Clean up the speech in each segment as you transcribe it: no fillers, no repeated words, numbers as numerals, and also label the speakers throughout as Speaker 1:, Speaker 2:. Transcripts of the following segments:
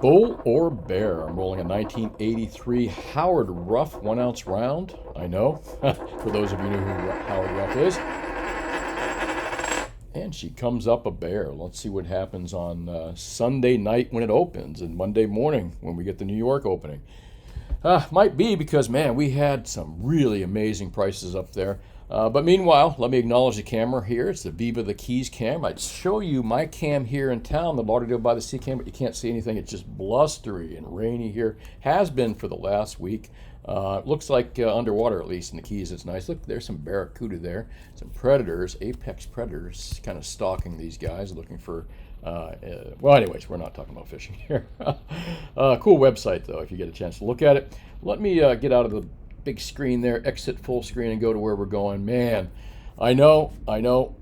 Speaker 1: Bull or bear? I'm rolling a 1983 Howard Ruff 1 ounce round. I know, for those of you who know who Howard Ruff is. And she comes up a bear. Let's see what happens on Sunday night when it opens and Monday morning when we get the New York opening. Might be because, man, we had some really amazing prices up there. But meanwhile, let me acknowledge the camera here. It's the Viva the Keys cam. I'd show you my cam here in town, the Lauderdale by the Sea cam, but you can't see anything. It's just blustery and rainy here. Has been for the last week. Looks like underwater, at least in the Keys. It's nice. Look, there's some barracuda there. Some predators, apex predators, kind of stalking these guys, looking for... well, anyways, we're not talking about fishing here. Cool website, though, if you get a chance to look at it. Let me get out of the big screen there, exit full screen, and go to where we're going. Man, I know,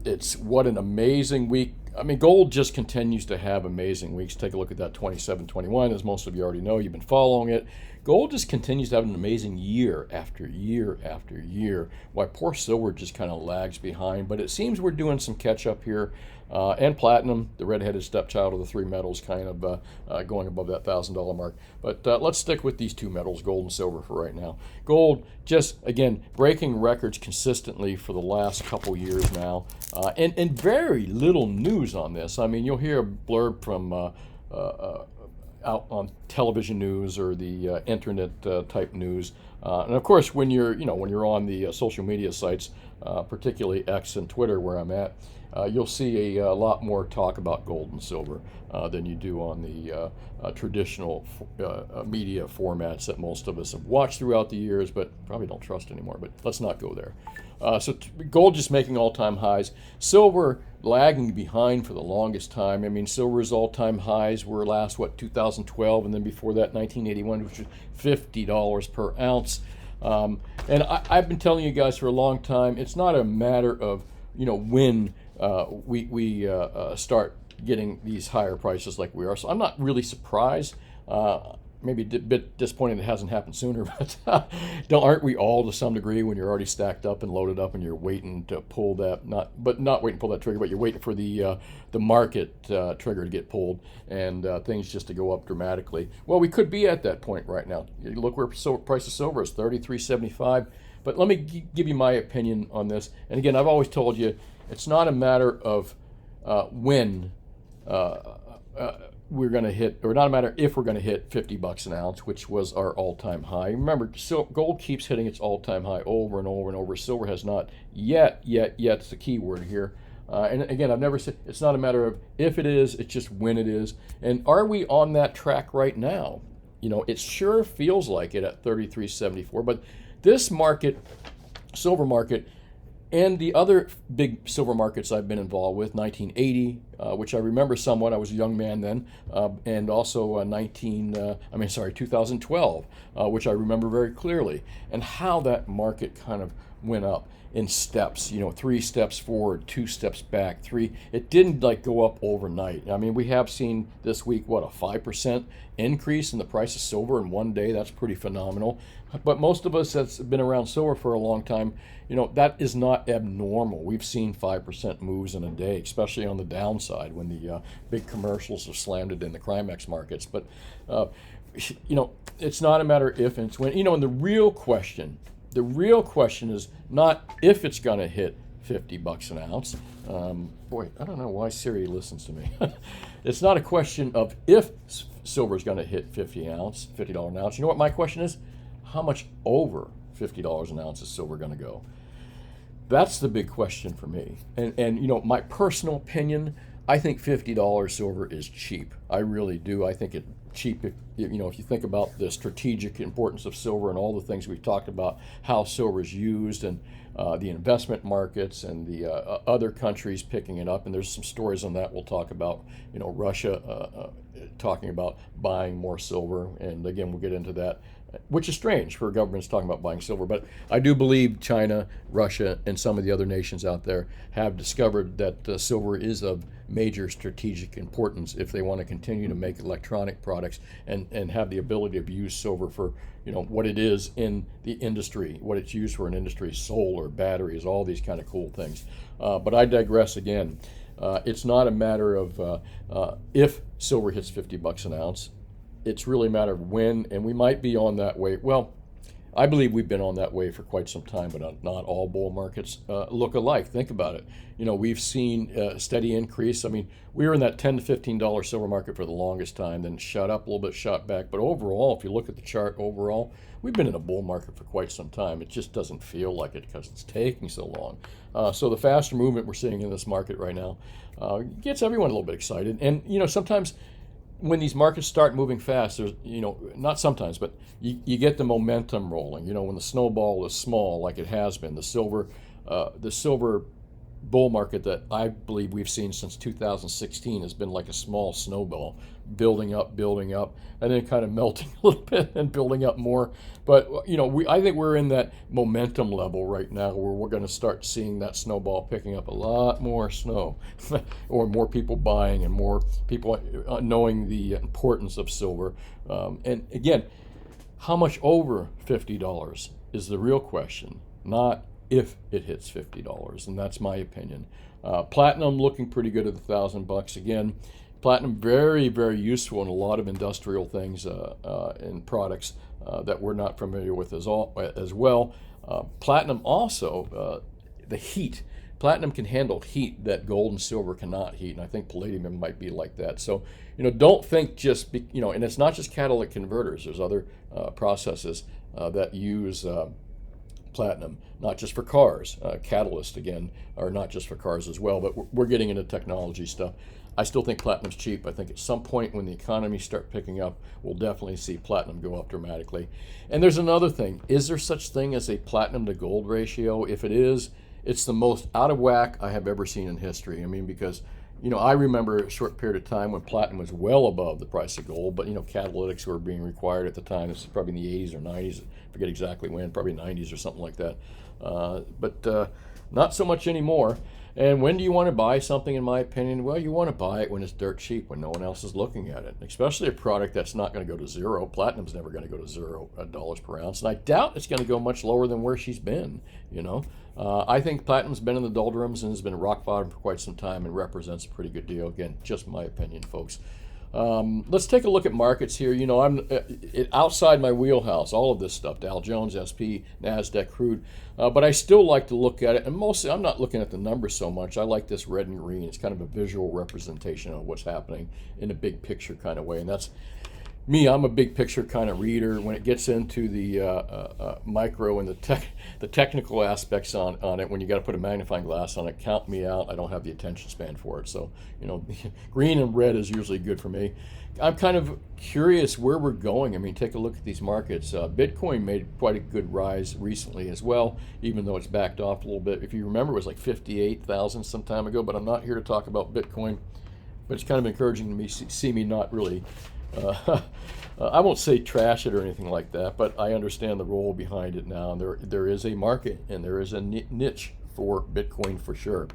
Speaker 1: it's what an amazing week. I mean, gold just continues to have amazing weeks. Take a look at that 27.21, as most of you already know. You've been following it. Gold just continues to have an amazing year after year after year. Why poor silver just kind of lags behind, but it seems we're doing some catch up here. And platinum, the red-headed stepchild of the three metals, kind of going above that $1,000 mark. But let's stick with these two metals, gold and silver, for right now. Gold, just, again, breaking records consistently for the last couple years now. And very little news on this. I mean, you'll hear a blurb from out on television news or the internet type news. And of course, when you're on the social media sites, particularly X and Twitter, where I'm at, you'll see a lot more talk about gold and silver than you do on the traditional media formats that most of us have watched throughout the years, but probably don't trust anymore. But let's not go there. So gold just making all-time highs. Silver lagging behind for the longest time. I mean, silver's all-time highs were last, 2012, and then before that, 1981, which was $50 per ounce. And I've been telling you guys for a long time, it's not a matter of, when we start getting these higher prices like we are. So I'm not really surprised. Maybe a bit disappointed it hasn't happened sooner, but aren't we all to some degree when you're already stacked up and loaded up and you're waiting to pull that, not waiting to pull that trigger, but you're waiting for the market trigger to get pulled and things just to go up dramatically. Well, we could be at that point right now. You look where price of silver is, $33.75. But let me give you my opinion on this. And again, I've always told you, it's not a matter of when we're going to hit, or not a matter if we're going to hit $50 an ounce, which was our all-time high. Remember, gold keeps hitting its all-time high over and over and over. Silver has not yet. It's the key word here. And again, I've never said it's not a matter of if it is, it's just when it is. And are we on that track right now? It sure feels like it at $33.74, but this market, silver market, and the other big silver markets I've been involved with, 1980, which I remember somewhat, I was a young man then, and also 2012, which I remember very clearly, and how that market kind of went up in steps, 3 steps forward, 2 steps back, 3. It didn't go up overnight. I mean, we have seen this week, a 5% increase in the price of silver in one day. That's pretty phenomenal. But most of us that's been around silver for a long time, that is not abnormal. We've seen 5% moves in a day, especially on the downside when the big commercials have slammed it in the Crimex markets. But, it's not a matter if, and it's when. And the real question is not if it's going to hit $50 an ounce. Boy, I don't know why Siri listens to me. It's not a question of if silver is going to hit $50 an ounce. You know what my question is? How much over $50 an ounce is silver going to go? That's the big question for me. And my personal opinion, I think $50 silver is cheap. I really do. I think it's cheap if you think about the strategic importance of silver and all the things we've talked about, how silver is used and the investment markets and the other countries picking it up. And there's some stories on that we'll talk about. Russia talking about buying more silver. And again, we'll get into that, which is strange for governments talking about buying silver. But I do believe China, Russia, and some of the other nations out there have discovered that silver is of major strategic importance if they want to continue to make electronic products and have the ability to use silver for what it is in the industry, what it's used for in industry, solar, batteries, all these kind of cool things. But I digress again. It's not a matter of if silver hits $50 an ounce. it's really a matter of when, and we might be on that way. Well, I believe we've been on that way for quite some time, but not all bull markets look alike. Think about it. We've seen a steady increase. I mean, we were in that $10 to $15 silver market for the longest time, then shot up a little bit, shot back. But overall, if you look at the chart overall, we've been in a bull market for quite some time. It just doesn't feel like it because it's taking so long. So the faster movement we're seeing in this market right now gets everyone a little bit excited. And, sometimes when these markets start moving fast, there's, not sometimes, but you get the momentum rolling. When the snowball is small, like it has been, the silver bull market that I believe we've seen since 2016 has been like a small snowball, building up, and then kind of melting a little bit and building up more. But I think we're in that momentum level right now where we're going to start seeing that snowball picking up a lot more snow, or more people buying and more people knowing the importance of silver. And again, how much over $50 is the real question, not if it hits $50, and that's my opinion. Platinum looking pretty good at $1,000 again. Platinum very, very useful in a lot of industrial things and products that we're not familiar with as well. Platinum also, the heat. Platinum can handle heat that gold and silver cannot heat, and I think palladium might be like that. So, don't think just, and it's not just catalytic converters. There's other processes that use platinum, not just for cars. Catalysts, again, are not just for cars as well, but we're getting into technology stuff. I still think platinum's cheap. I think at some point when the economy start picking up, we'll definitely see platinum go up dramatically. And there's another thing. Is there such thing as a platinum to gold ratio? If it is, it's the most out of whack I have ever seen in history. I mean, because I remember a short period of time when platinum was well above the price of gold, but catalytics were being required at the time. This is probably in the 80s or 90s. I forget exactly when, probably 90s or something like that. But not so much anymore. And when do you want to buy something, in my opinion? Well, you want to buy it when it's dirt cheap, when no one else is looking at it, especially a product that's not going to go to zero. Platinum's never going to go to $0 per ounce, and I doubt it's going to go much lower than where she's been. I think platinum's been in the doldrums and has been rock bottom for quite some time and represents a pretty good deal. Again, just my opinion, folks. Let's take a look at markets here. I'm outside my wheelhouse, all of this stuff, Dow Jones, SP, NASDAQ, crude. But I still like to look at it, and mostly I'm not looking at the numbers so much. I like this red and green. It's kind of a visual representation of what's happening in a big picture kind of way. And that's me. I'm a big picture kind of reader. When it gets into the micro and the technical aspects on it, when you got to put a magnifying glass on it, count me out. I don't have the attention span for it. So, green and red is usually good for me. I'm kind of curious where we're going. I mean, take a look at these markets. Bitcoin made quite a good rise recently as well, even though it's backed off a little bit. If you remember, it was like 58,000 some time ago, but I'm not here to talk about Bitcoin. But it's kind of encouraging to me see me not really I won't say trash it or anything like that, but I understand the role behind it now. And there is a market and there is a niche for Bitcoin for sure.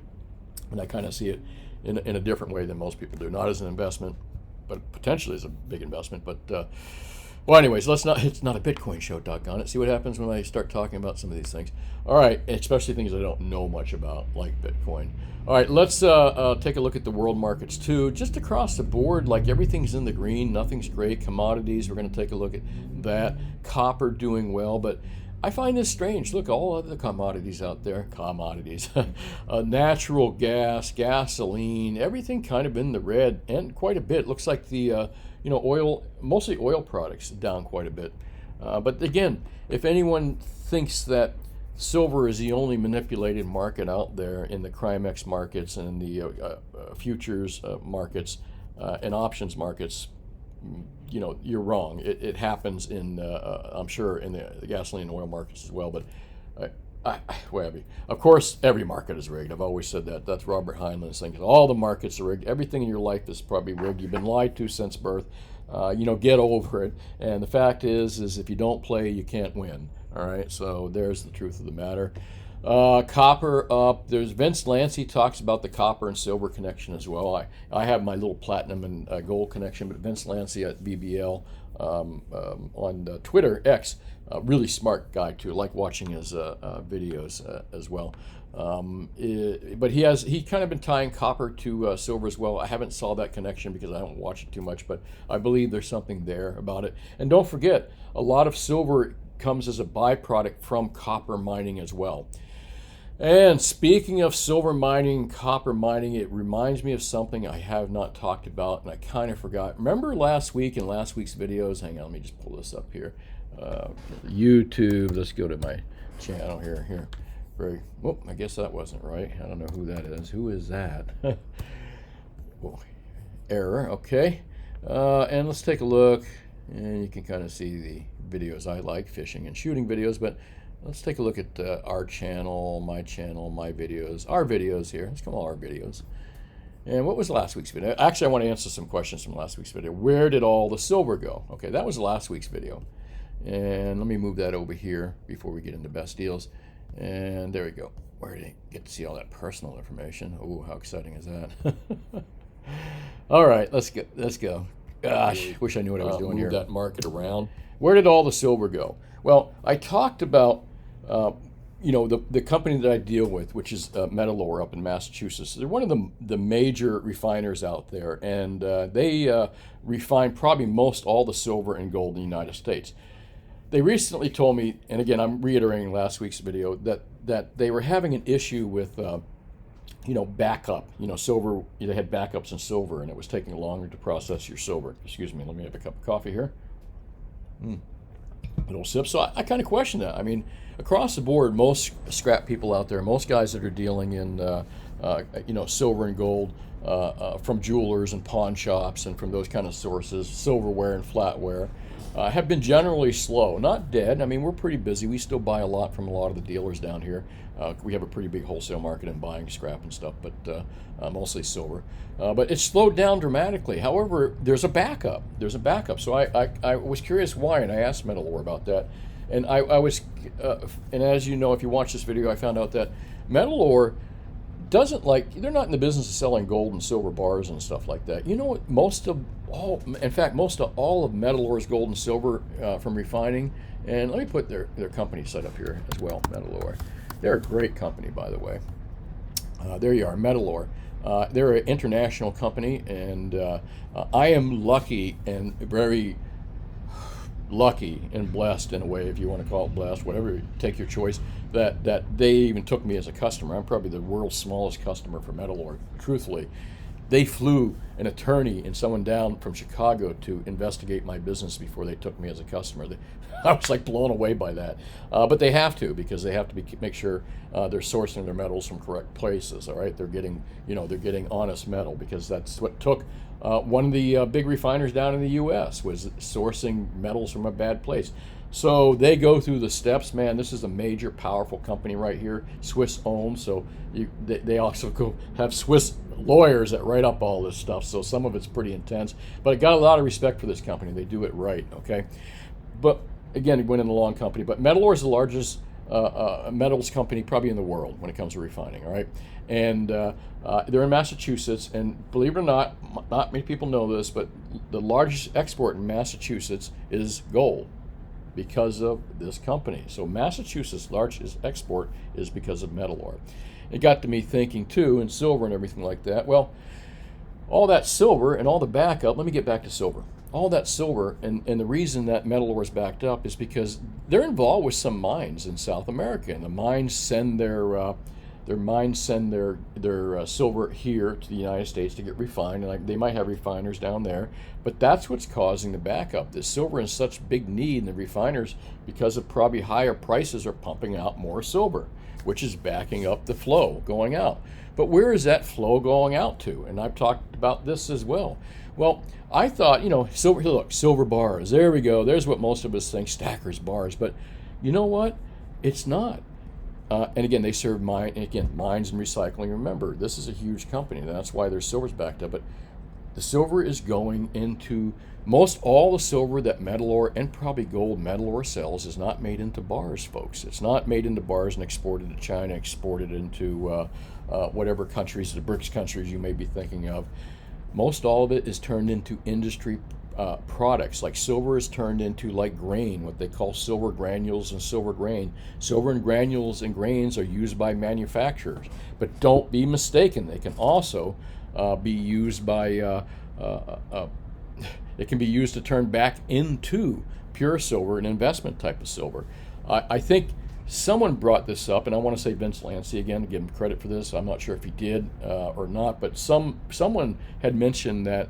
Speaker 1: And I kind of see it in a different way than most people do. Not as an investment, but potentially as a big investment. But well, anyways, it's not a Bitcoin show, doggone it. See what happens when I start talking about some of these things. All right, especially things I don't know much about, like Bitcoin. All right, let's take a look at the world markets too. Just across the board, like everything's in the green, nothing's great. Commodities, we're going to take a look at that. Copper doing well, but I find this strange. Look, all of the commodities out there, natural gas, gasoline, everything kind of in the red, and quite a bit. Looks like the oil, mostly oil products, down quite a bit. But again, if anyone thinks that silver is the only manipulated market out there in the Crimex markets and the futures markets and options markets, you're wrong. It happens in, I'm sure, in the gasoline and oil markets as well. But of course, every market is rigged. I've always said that. That's Robert Heinlein's thing. All the markets are rigged. Everything in your life is probably rigged. You've been lied to since birth. Get over it. And the fact is if you don't play, you can't win. All right, so there's the truth of the matter. Copper up. There's Vince Lancy talks about the copper and silver connection as well. I have my little platinum and gold connection, but Vince Lancy at BBL on Twitter X, really smart guy too. I like watching his videos as well. But he kind of been tying copper to silver as well. I haven't saw that connection because I don't watch it too much, but I believe there's something there about it. And don't forget, a lot of silver comes as a byproduct from copper mining as well. And speaking of silver mining, copper mining, it reminds me of something I have not talked about, and I kind of forgot. Remember last week in last week's videos? Hang on, let me just pull this up here. YouTube. Let's go to my channel here. Oh, I guess that wasn't right. I don't know who that is. Who is that? Oh, error. Okay. And let's take a look, and you can kind of see the videos I like, fishing and shooting videos, but let's take a look at our channel, my videos, our videos here. Let's come on, our videos. And what was last week's video? Actually, I want to answer some questions from last week's video. Where did all the silver go? Okay, that was last week's video. And let me move that over here before we get into best deals. And there we go. Where did you get to see all that personal information? Oh, how exciting is that? All right, let's go. Gosh, wish I knew what I was doing here. Move that market around. Where did all the silver go? Well, I talked about the company that I deal with, which is Metalor up in Massachusetts. They're one of the major refiners out there, and they refine probably most all the silver and gold in the United States. They recently told me, and again, I'm reiterating last week's video, that they were having an issue with backup. Silver. They had backups in silver, and it was taking longer to process your silver. Excuse me. Let me have a cup of coffee here. A little sip. So I kind of question that. I mean, across the board, most scrap people out there, most guys that are dealing in silver and gold from jewelers and pawn shops and from those kind of sources, silverware and flatware, have been generally slow. Not dead. I mean, we're pretty busy. We still buy a lot from a lot of the dealers down here. We have a pretty big wholesale market in buying scrap and stuff, but mostly silver. But it's slowed down dramatically. However, there's a backup. So I was curious why, and I asked Metalor about that. And and as you know, if you watch this video, I found out that Metalor they're not in the business of selling gold and silver bars and stuff like that. You know what? Most of all of Metalor's gold and silver from refining, and let me put their company site up here as well, Metalor. They're a great company, by the way. There you are, Metalor. They're an international company, and I am lucky and very lucky and blessed in a way, if you want to call it blessed, whatever, take your choice, that they even took me as a customer. I'm probably the world's smallest customer for Metalor, truthfully. They flew an attorney and someone down from Chicago to investigate my business before they took me as a customer. I was like blown away by that. But they have to, because they have to make sure they're sourcing their metals from correct places. All right, they're getting honest metal, because that's what took one of the big refiners down in the U.S. was sourcing metals from a bad place. So they go through the steps. Man, this is a major, powerful company right here, Swiss owned. So they also have Swiss lawyers that write up all this stuff. So some of it's pretty intense. But I got a lot of respect for this company. They do it right, okay? But again, it went in a long company. But Metalor is the largest metals company probably in the world when it comes to refining, all right? And they're in Massachusetts, and believe it or not many people know this, but the largest export in Massachusetts is gold because of this company. So Massachusetts' largest export is because of Metalor. It got to me thinking too, and silver and everything like that. Well, all that silver and all the backup, let me get back to silver. All that silver, and the reason that Metalor is backed up is because they're involved with some mines in South America, and the mines send their silver here to the United States to get refined, and they might have refiners down there, but that's what's causing the backup. The silver is in such big need, and the refiners, because of probably higher prices, are pumping out more silver, which is backing up the flow going out. But where is that flow going out to? And I've talked about this as well. Well, I thought, silver bars, there we go. There's what most of us think, stackers bars. But you know what? It's not. And again, they serve mines and recycling. Remember, this is a huge company, and that's why their silver's backed up. But The silver is going into most all the silver that Metalor and probably gold Metalor sells is not made into bars, folks. It's not made into bars and exported to China, exported into whatever countries, the BRICS countries you may be thinking of. Most all of it is turned into industry products. Like silver is turned into like grain, what they call silver granules and silver grain. Silver and granules and grains are used by manufacturers, but don't be mistaken. They can also be used by it can be used to turn back into pure silver, an investment type of silver. I think someone brought this up, and I want to say Vince Lancy again, to give him credit for this. I'm not sure if he did or not, but someone had mentioned that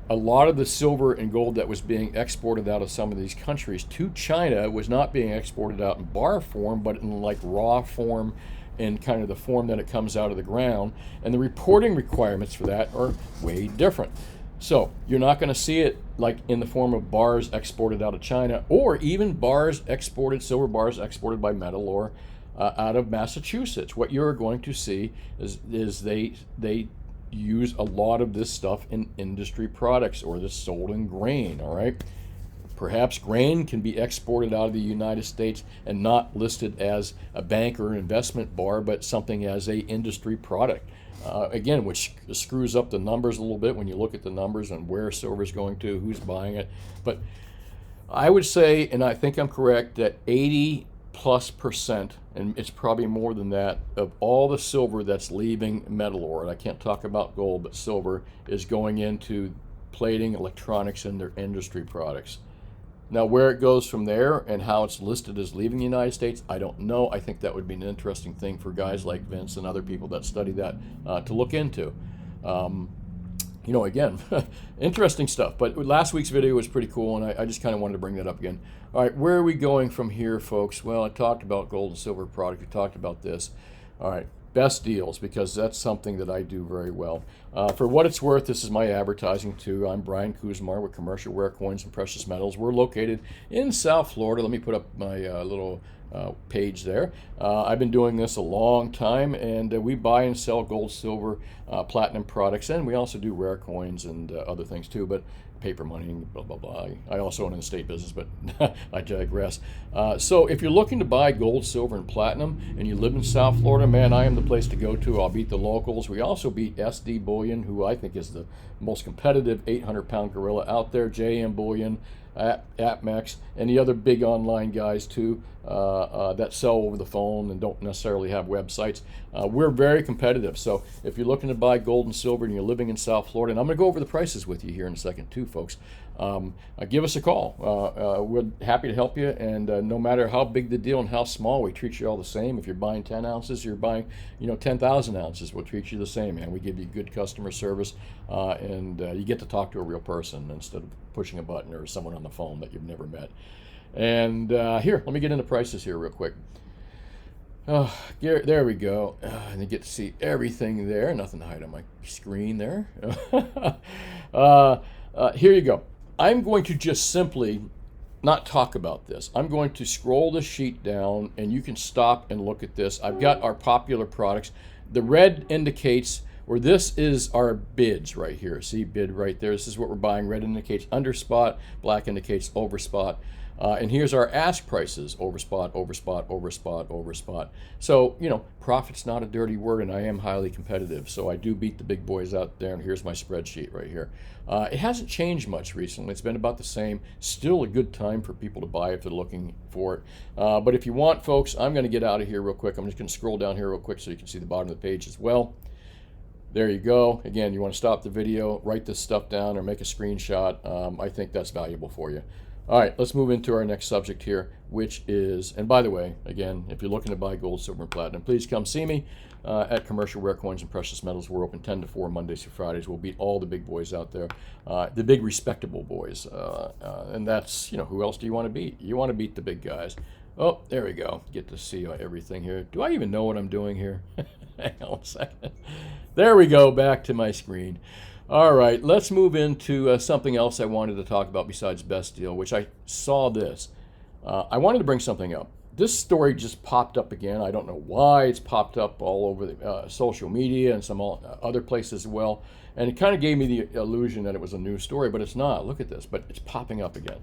Speaker 1: a lot of the silver and gold that was being exported out of some of these countries to China was not being exported out in bar form, but in like raw form, in kind of the form that it comes out of the ground. And the reporting requirements for that are way different. So you're not going to see it like in the form of bars exported out of China, or even bars exported, silver bars exported by Metalor out of Massachusetts. What you're going to see is they use a lot of this stuff in industry products, or this sold in grain, all right? Perhaps grain can be exported out of the United States and not listed as a bank or an investment bar, but something as a industry product. Again, which screws up the numbers a little bit when you look at the numbers and where silver is going to, who's buying it. But I would say, and I think I'm correct, that 80+%, and it's probably more than that, of all the silver that's leaving Metalor, and I can't talk about gold, but silver, is going into plating, electronics, and their industry products. Now, where it goes from there and how it's listed as leaving the United States, I don't know. I think that would be an interesting thing for guys like Vince and other people that study that to look into. Again, interesting stuff. But last week's video was pretty cool, and I just kind of wanted to bring that up again. All right, where are we going from here, folks? Well, I talked about gold and silver product. We talked about this. All right, best deals, because that's something that I do very well. For what it's worth, this is my advertising too. I'm Brian Kuzmar with Commercial Rare Coins and Precious Metals. We're located in South Florida. Let me put up my little page there. I've been doing this a long time, and we buy and sell gold, silver, platinum products, and we also do rare coins and other things too, but paper money, blah, blah, blah. I also own an estate business, but I digress. So if you're looking to buy gold, silver, and platinum, and you live in South Florida, man, I am the place to go to. I'll beat the locals. We also beat SD Bullion, who I think is the most competitive 800-pound gorilla out there, JM Bullion, AppMex, and the other big online guys too that sell over the phone and don't necessarily have websites. We're very competitive. So if you're looking to buy gold and silver and you're living in South Florida, and I'm going to go over the prices with you here in a second too, folks, give us a call. We're happy to help you, and no matter how big the deal and how small, we treat you all the same. If you're buying 10 ounces, you're buying 10,000 ounces, we'll treat you the same, man. We give you good customer service, and you get to talk to a real person instead of pushing a button or someone on the phone that you've never met. And here, let me get into prices here real quick. There we go. And you get to see everything there. Nothing to hide on my screen there. Here you go. I'm going to just simply not talk about this. I'm going to scroll the sheet down, and you can stop and look at this. I've got our popular products. The red indicates, or this is our bids right here. See, bid right there. This is what we're buying. Red indicates under spot. Black indicates over spot. And here's our ask prices: over spot, over spot, over spot, over spot. So, profit's not a dirty word, and I am highly competitive. So I do beat the big boys out there, and here's my spreadsheet right here. It hasn't changed much recently. It's been about the same. Still a good time for people to buy if they're looking for it. But if you want, folks, I'm going to get out of here real quick. I'm just going to scroll down here real quick so you can see the bottom of the page as well. There you go. Again, you want to stop the video, write this stuff down, or make a screenshot. I think that's valuable for you. All right, let's move into our next subject here, which is, and by the way, again, if you're looking to buy gold, silver, and platinum, please come see me at Commercial Rare Coins and Precious Metals. We're open 10 to 4 Mondays through Fridays. We'll beat all the big boys out there, the big respectable boys. And that's, who else do you want to beat? You want to beat the big guys. Oh, there we go. Get to see everything here. Do I even know what I'm doing here? Hang on a second. There we go, back to my screen. All right, let's move into something else I wanted to talk about besides best deal, which I saw this. I wanted to bring something up. This story just popped up again. I don't know why. It's popped up all over the, social media and some other places as well. And it kind of gave me the illusion that it was a new story, but it's not. Look at this, but it's popping up again.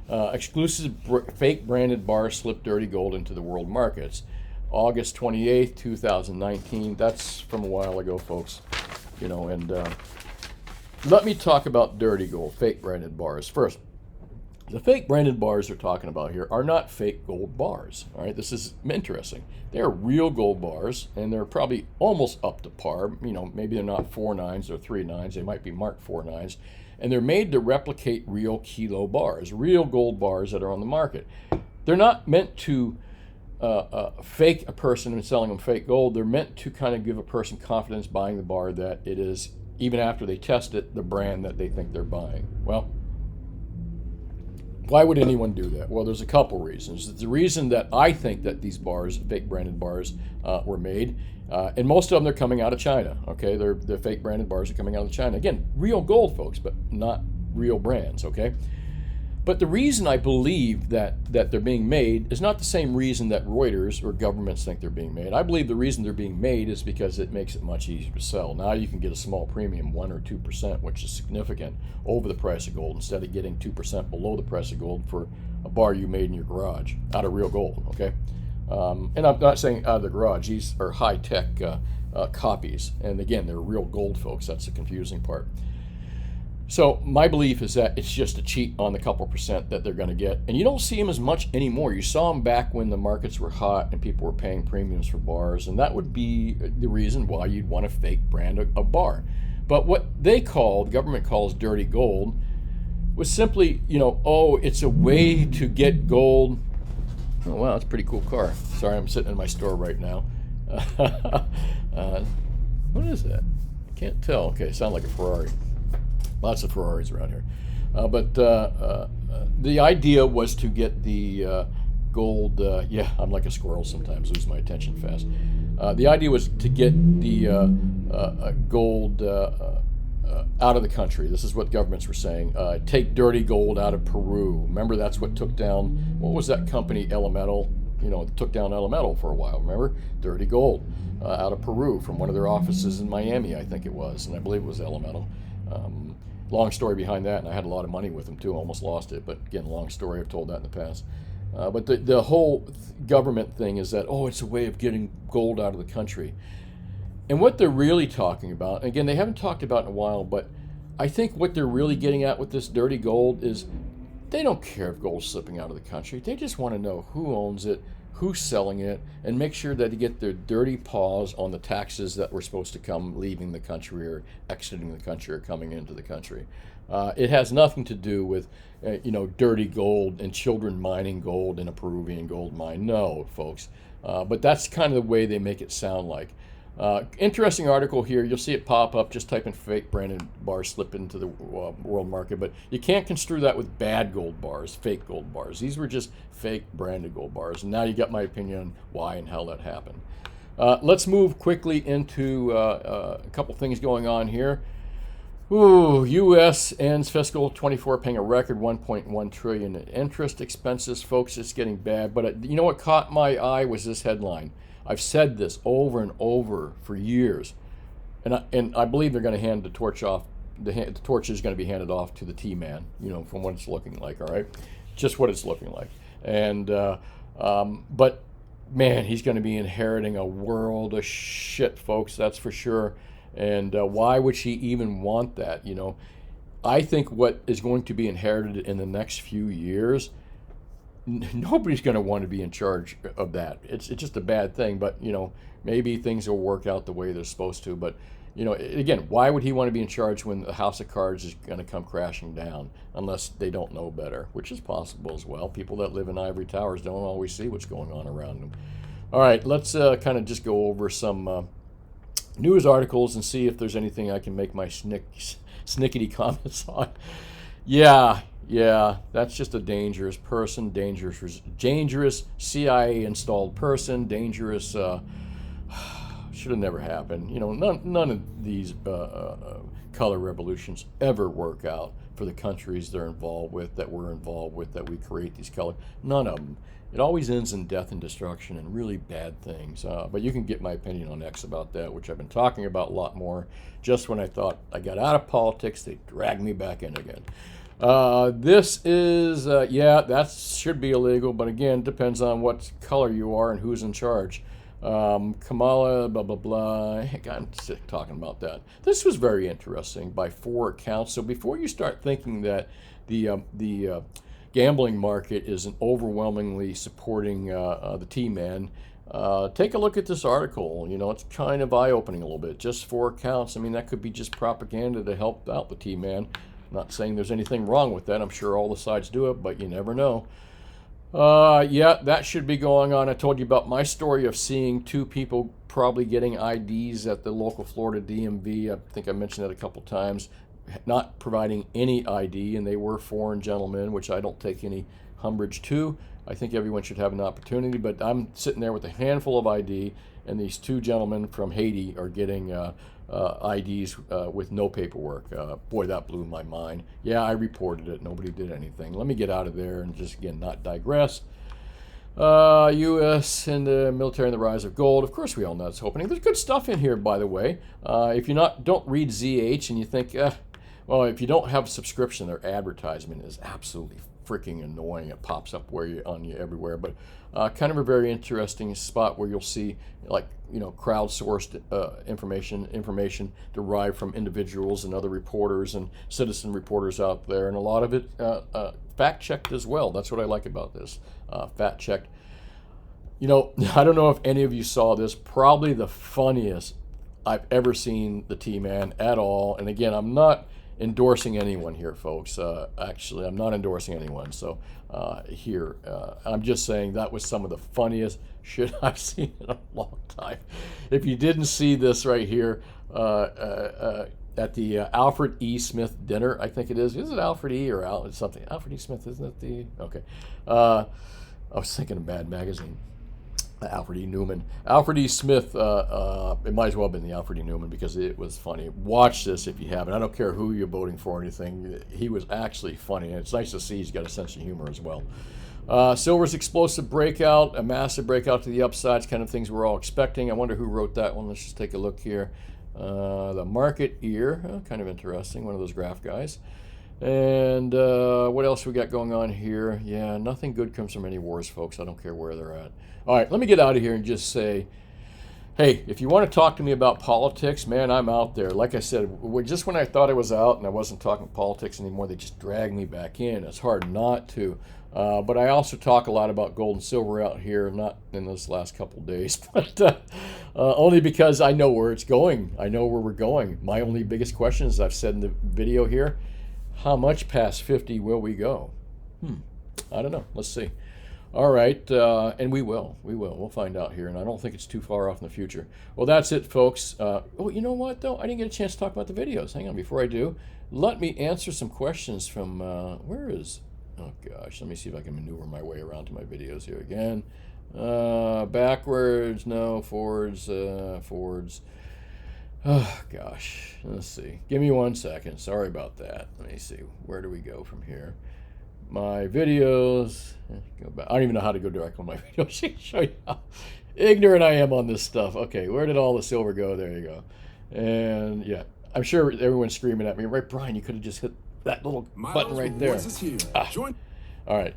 Speaker 1: Exclusive fake branded bars slip dirty gold into the world markets. August 28th, 2019. That's from a while ago, folks. And let me talk about dirty gold, fake branded bars. First, the fake branded bars they're talking about here are not fake gold bars. All right, this is interesting. They're real gold bars, and they're probably almost up to par. Maybe they're not 4.9s or 3.9s. They might be marked 4.9s. And they're made to replicate real kilo bars, real gold bars that are on the market. They're not meant to fake a person and selling them fake gold. They're meant to kind of give a person confidence buying the bar that it is, even after they test it, the brand that they think they're buying. Well, why would anyone do that? Well, there's a couple reasons. The reason that I think that these bars, fake branded bars, were made, and most of them they're coming out of China. Okay, they're fake branded bars are coming out of China. Again, real gold, folks, but not real brands. Okay, but the reason I believe that they're being made is not the same reason that Reuters or governments think they're being made. I believe the reason they're being made is because it makes it much easier to sell. Now you can get a small premium, 1 or 2%, which is significant, over the price of gold, instead of getting 2% below the price of gold for a bar you made in your garage out of real gold. Okay, and I'm not saying out of the garage. These are high-tech copies, and again, they're real gold, folks. That's the confusing part. So my belief is that it's just a cheat on the couple percent that they're going to get. And you don't see them as much anymore. You saw them back when the markets were hot and people were paying premiums for bars. And that would be the reason why you'd want to fake brand a bar. But what the government calls dirty gold, was simply, it's a way to get gold. Oh, wow, that's a pretty cool car. Sorry, I'm sitting in my store right now. What is that? Can't tell. Okay, sound like a Ferrari. Lots of Ferraris around here. But the idea was to get the gold. I'm like a squirrel sometimes, lose my attention fast. The idea was to get the gold out of the country. This is what governments were saying. Take dirty gold out of Peru. Remember, that's what took down, what was that company, Elemental? Took down Elemental for a while, remember? Dirty gold out of Peru from one of their offices in Miami, I think it was, and I believe it was Elemental. Long story behind that, and I had a lot of money with them too, almost lost it, but again, long story, I've told that in the past. But the whole government thing is that, it's a way of getting gold out of the country. And what they're really talking about, and again, they haven't talked about it in a while, but I think what they're really getting at with this dirty gold is they don't care if gold's slipping out of the country. They just want to know who owns it, who's selling it, and make sure that they get their dirty paws on the taxes that were supposed to come leaving the country or exiting the country or coming into the country. It has nothing to do with, dirty gold and children mining gold in a Peruvian gold mine. No, folks. But that's kind of the way they make it sound like. Interesting article here. You'll see it pop up. Just type in fake branded bars slip into the world market. But you can't construe that with bad gold bars, fake gold bars. These were just fake branded gold bars. And now you got my opinion on why and how that happened. Let's move quickly into a couple things going on here. U.S. ends fiscal 24 paying a record $1.1 trillion in interest expenses. Folks, it's getting bad. But you know what caught my eye was this headline. I've said this over and over for years, and I believe they're going to hand the torch off. The torch is going to be handed off to the T-man, from what it's looking like. All right, just what it's looking like. And but man, he's going to be inheriting a world of shit, folks. That's for sure. And why would she even want that? I think what is going to be inherited in the next few years, nobody's going to want to be in charge of that. It's just a bad thing, but maybe things will work out the way they're supposed to. But again, why would he want to be in charge when the house of cards is going to come crashing down unless they don't know better, which is possible as well. People that live in ivory towers don't always see what's going on around them. All right, let's kind of just go over some news articles and see if there's anything I can make my snickety comments on. Yeah, that's just a dangerous person, dangerous CIA installed person, dangerous. Should have never happened. None of these color revolutions ever work out. for the countries they're involved with, that we're involved with, that we create these colors. None of them. It always ends in death and destruction and really bad things. But you can get my opinion on X about that, which I've been talking about a lot more. Just when I thought I got out of politics, they dragged me back in again. This is, yeah, that should be illegal, but again, it depends on what color you are and who's in charge. Kamala, blah, blah, blah. Heck, I'm sick talking about that. This was very interesting by 4 accounts. So before you start thinking that the gambling market isn't overwhelmingly supporting the T-Man, take a look at this article. You know, it's kind of eye-opening a little bit. Just 4 accounts. I mean, that could be just propaganda to help out the T-Man. Not saying there's anything wrong with that. I'm sure all the sides do it, but you never know. Yeah, that should be going on. I told you about my story of seeing 2 people probably getting IDs at the local Florida DMV. I think I mentioned that a couple times. Not providing any ID, and they were foreign gentlemen, which I don't take any umbrage to. I think everyone should have an opportunity, but I'm sitting there with a handful of ID, and these 2 gentlemen from Haiti are getting IDs with no paperwork. Boy, that blew my mind. Yeah, I reported it. Nobody did anything. Let me get out of there and just, again, not digress. U.S. and the military and the rise of gold. Of course, we all know it's opening. There's good stuff in here, by the way. If you don't read ZH and you think, well, if you don't have a subscription, their advertisement is absolutely freaking annoying. It pops up on you everywhere. But kind of a very interesting spot where you'll see, like, you know, crowdsourced information derived from individuals and other reporters and citizen reporters out there, and a lot of it fact-checked as well. That's what I like about this, fact-checked. You know, I don't know if any of you saw this. Probably the funniest I've ever seen the T-Man at all. And again, I'm not endorsing anyone here, folks. Actually, I'm not endorsing anyone. So here, I'm just saying that was some of the funniest shit I've seen in a long time. If you didn't see this right here at the Alfred E. Smith dinner, I think it is. Is it Alfred E. or something? Alfred E. Smith, isn't it the? Okay. I was thinking of Bad Magazine. Alfred E. Newman. Alfred E. Smith, it might as well have been the Alfred E. Newman because it was funny. Watch this if you haven't. I don't care who you're voting for or anything. He was actually funny, and it's nice to see he's got a sense of humor as well. Silver's explosive breakout, a massive breakout to the upsides, kind of things we're all expecting. I wonder who wrote that one. Let's just take a look here. The market ear, kind of interesting, one of those graph guys. And what else we got going on here? Yeah, nothing good comes from any wars, folks. I don't care where they're at. All right, let me get out of here and just say, hey, if you want to talk to me about politics, man, I'm out there. Like I said, just when I thought I was out and I wasn't talking politics anymore, they just dragged me back in. It's hard not to. But I also talk a lot about gold and silver out here, not in this last couple of days, but only because I know where it's going. I know where we're going. My only biggest question, as I've said in the video here, how much past 50 will we go? I don't know. Let's see. All right, and we will. We'll find out here, and I don't think it's too far off in the future. Well, that's it, folks. Oh, you know what, though? I didn't get a chance to talk about the videos. Hang on, before I do, let me answer some questions from, where is, oh gosh, let me see if I can maneuver my way around to my videos here again. Backwards, no, forwards. Oh, gosh, let's see. Give me 1 second. Sorry about that. Let me see. Where do we go from here? My videos. Go back. I don't even know how to go direct on my videos. Show you how ignorant I am on this stuff. Okay, where did all the silver go? There you go. And yeah, I'm sure everyone's screaming at me. Right, Brian, you could have just hit that little button right there. All right.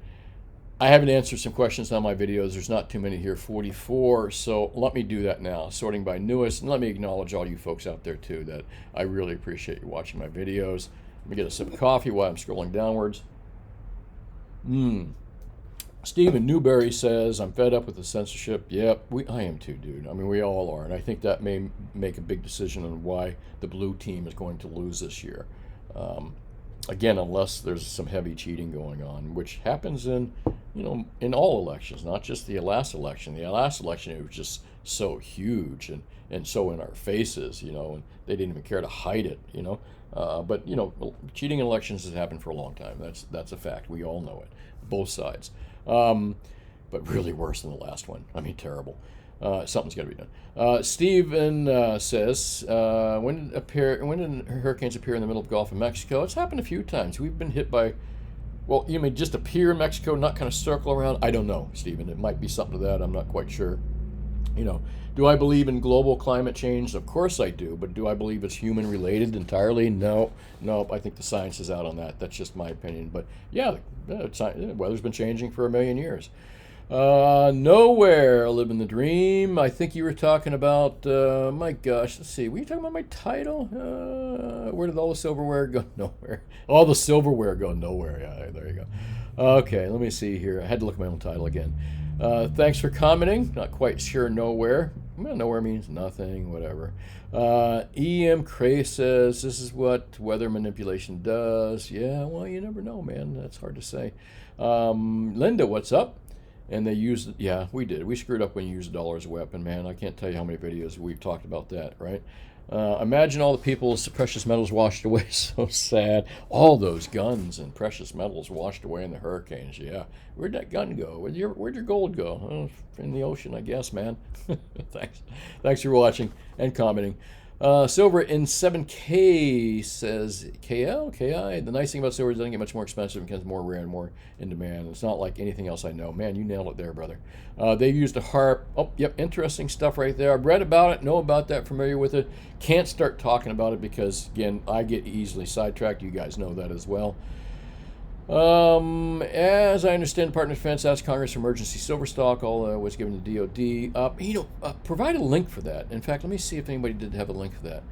Speaker 1: I haven't answered some questions on my videos. There's not too many here, 44. So let me do that now, sorting by newest. And let me acknowledge all you folks out there, too, that I really appreciate you watching my videos. Let me get a sip of coffee while I'm scrolling downwards. Stephen Newberry says, I'm fed up with the censorship. Yep, I am too, dude. I mean, we all are. And I think that may make a big decision on why the blue team is going to lose this year. Again, unless there's some heavy cheating going on, which happens in all elections, not just the last election. The last election, it was just so huge and so in our faces, and they didn't even care to hide it, But, cheating in elections has happened for a long time. That's a fact. We all know it, both sides. But really worse than the last one. I mean, terrible. Something's got to be done. Steven says, when did hurricanes appear in the middle of the Gulf of Mexico? It's happened a few times. We've been hit by, well, you mean just appear in Mexico, not kind of circle around? I don't know, Steven. It might be something to that. I'm not quite sure. Do I believe in global climate change? Of course I do, but do I believe it's human related entirely? No. I think the science is out on that. That's just my opinion. But yeah, the weather's been changing for a million years. Nowhere, living the dream. I think you were talking about, my gosh, let's see. Were you talking about my title? Where did all the silverware go? Nowhere. All the silverware go nowhere. Yeah, there you go. Okay, let me see here. I had to look at my own title again. Thanks for commenting. Not quite sure nowhere. Well, nowhere means nothing, whatever. E.M. Cray says, this is what weather manipulation does. Yeah, well, you never know, man. That's hard to say. Linda, what's up? And they used, yeah, we did. We screwed up when you used the dollar as a weapon, man. I can't tell you how many videos we've talked about that, right? Imagine all the people's precious metals washed away. So sad. All those guns and precious metals washed away in the hurricanes. Yeah. Where'd that gun go? Where'd your gold go? Oh, in the ocean, I guess, man. Thanks for watching and commenting. Silver in 7K says, KL, KI. The nice thing about silver is it doesn't get much more expensive. It becomes more rare and more in demand. It's not like anything else I know. Man, you nailed it there, brother. They used a harp. Oh, yep, interesting stuff right there. I've read about it, know about that, familiar with it. Can't start talking about it because, again, I get easily sidetracked. You guys know that as well. As I understand, Department of Defense asked Congress for emergency silver stock. All was given to DOD. Provide a link for that. In fact, let me see if anybody did have a link for that.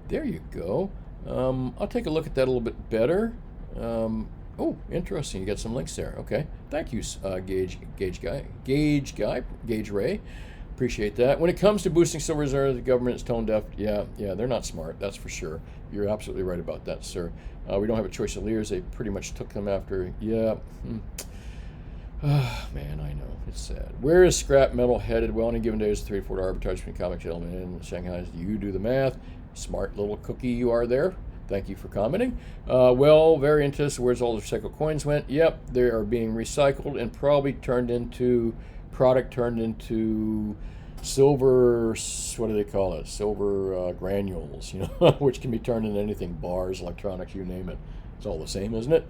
Speaker 1: There you go. I'll take a look at that a little bit better. Oh, interesting. You got some links there. Okay. Thank you, Gage Ray. Appreciate that. When it comes to boosting silver reserves, the government is tone deaf. Yeah, they're not smart. That's for sure. You're absolutely right about that, sir. We don't have a choice of leaders. They pretty much took them after. Yeah. Man, I know. It's sad. Where is scrap metal headed? Well, on a given day, there's a 3 to 4 arbitrage between comic element and Shanghai. You do the math. Smart little cookie you are there. Thank you for commenting. Well, very interesting. Where's all the recycled coins went? Yep, they are being recycled and probably turned into silver, what do they call it? Silver granules, which can be turned into anything, bars, electronics, you name it. It's all the same, isn't it?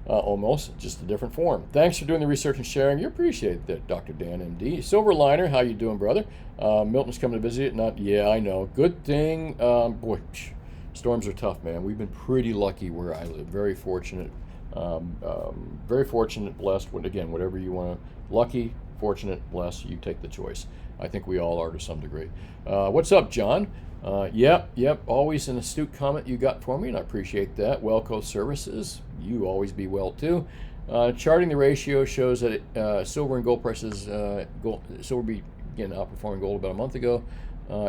Speaker 1: Almost, just a different form. Thanks for doing the research and sharing. You appreciate that, Dr. Dan, MD. Silver Liner, how you doing, brother? Milton's coming to visit. Yeah, I know. Good thing. Boy, storms are tough, man. We've been pretty lucky where I live. Very fortunate. Blessed. Again, whatever you want to. Lucky, fortunate, blessed. You take the choice. I think we all are to some degree. What's up, John? Yep. Always an astute comment you got for me, and I appreciate that. Wellco Services, you always be well too. Charting the ratio shows that silver and gold prices, silver began outperforming gold about a month ago.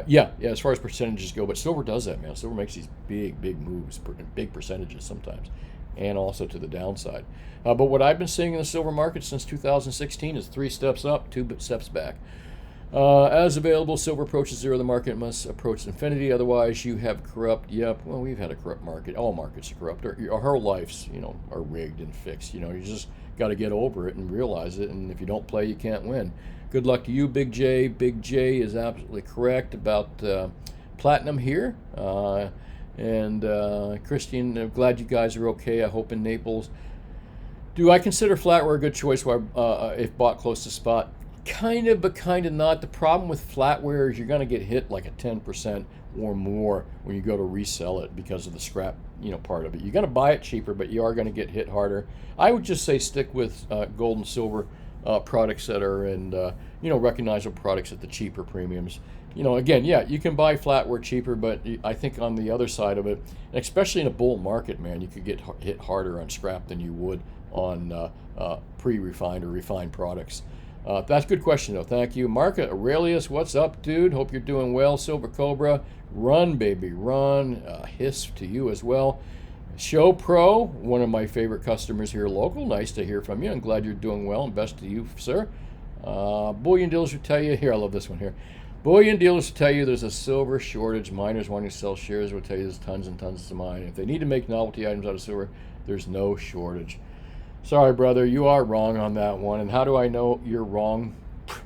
Speaker 1: Yeah, as far as percentages go, but silver does that, man. Silver makes these big moves, big percentages sometimes, and also to the downside. But what I've been seeing in the silver market since 2016 is 3 steps up, 2 steps back. As available, silver approaches zero. The market must approach infinity. Otherwise, you have corrupt. Yep. Well, we've had a corrupt market. All markets are corrupt. Our whole lives, are rigged and fixed. You just got to get over it and realize it. And if you don't play, you can't win. Good luck to you, Big J. Big J is absolutely correct about platinum here. And Christian, I'm glad you guys are okay. I hope in Naples. Do I consider flatware a good choice if bought close to spot? Kind of, but kind of not. The problem with flatware is you're going to get hit like a 10% or more when you go to resell it because of the scrap, part of it. You're going to buy it cheaper, but you are going to get hit harder. I would just say stick with gold and silver products that are in, recognizable products at the cheaper premiums. Again, yeah, you can buy flatware cheaper, but I think on the other side of it, especially in a bull market, man, you could get hit harder on scrap than you would on pre-refined or refined products. That's a good question, though. Thank you. Marka Aurelius, what's up, dude? Hope you're doing well. Silver Cobra, run, baby, run. Hiss to you as well. Show Pro, one of my favorite customers here local. Nice to hear from you. I'm glad you're doing well, and best to you, sir. Bullion dealers will tell you, here, I love this one here. Bullion dealers will tell you there's a silver shortage. Miners wanting to sell shares will tell you there's tons and tons of mine. If they need to make novelty items out of silver, there's no shortage. Sorry, brother, you are wrong on that one. And how do I know you're wrong?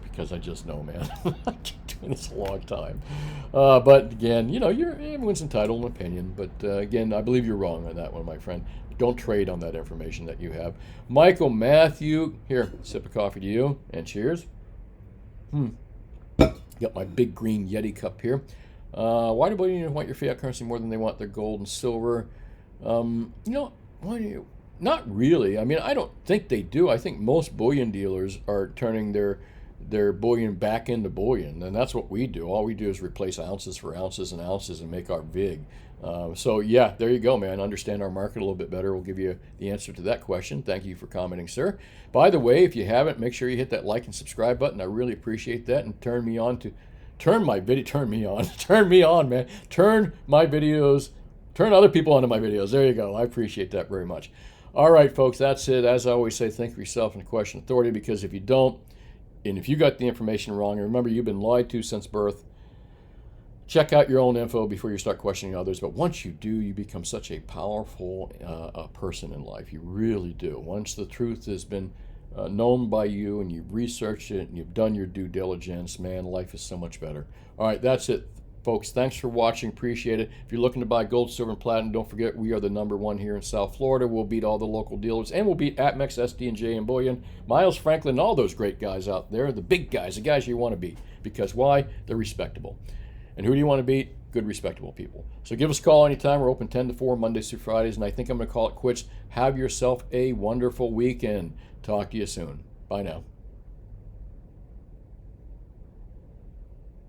Speaker 1: Because I just know, man. It's a long time. But again, everyone's entitled to an opinion. But again, I believe you're wrong on that one, my friend. Don't trade on that information that you have. Michael Matthew, here, sip of coffee to you, and cheers. Got my big green Yeti cup here. Why do bullion want your fiat currency more than they want their gold and silver? Why do you? Not really. I mean, I don't think they do. I think most bullion dealers are turning their bullion back into bullion, and that's what we do. All we do is replace ounces for ounces and ounces and make our VIG. So yeah, there you go, man. Understand our market a little bit better. We'll give you the answer to that question. Thank you for commenting, sir. By the way, if you haven't, make sure you hit that like and subscribe button. I really appreciate that, and turn me on, man. Turn my videos, turn other people onto my videos. There you go. I appreciate that very much. All right, folks, that's it. As I always say, think for yourself and question authority, because if you don't, and if you got the information wrong, and remember, you've been lied to since birth, check out your own info before you start questioning others. But once you do, you become such a powerful person in life. You really do. Once the truth has been known by you and you've researched it and you've done your due diligence, man, life is so much better. All right, that's it, folks. Thanks for watching. Appreciate it. If you're looking to buy gold, silver, and platinum, don't forget we are the #1 here in South Florida. We'll beat all the local dealers, and we'll beat Atmex, SD&J, and Bullion, Miles Franklin, and all those great guys out there, the big guys, the guys you want to beat. Because why? They're respectable. And who do you want to beat? Good, respectable people. So give us a call anytime. We're open 10 to 4 Mondays through Fridays, and I think I'm going to call it quits. Have yourself a wonderful weekend. Talk to you soon. Bye now.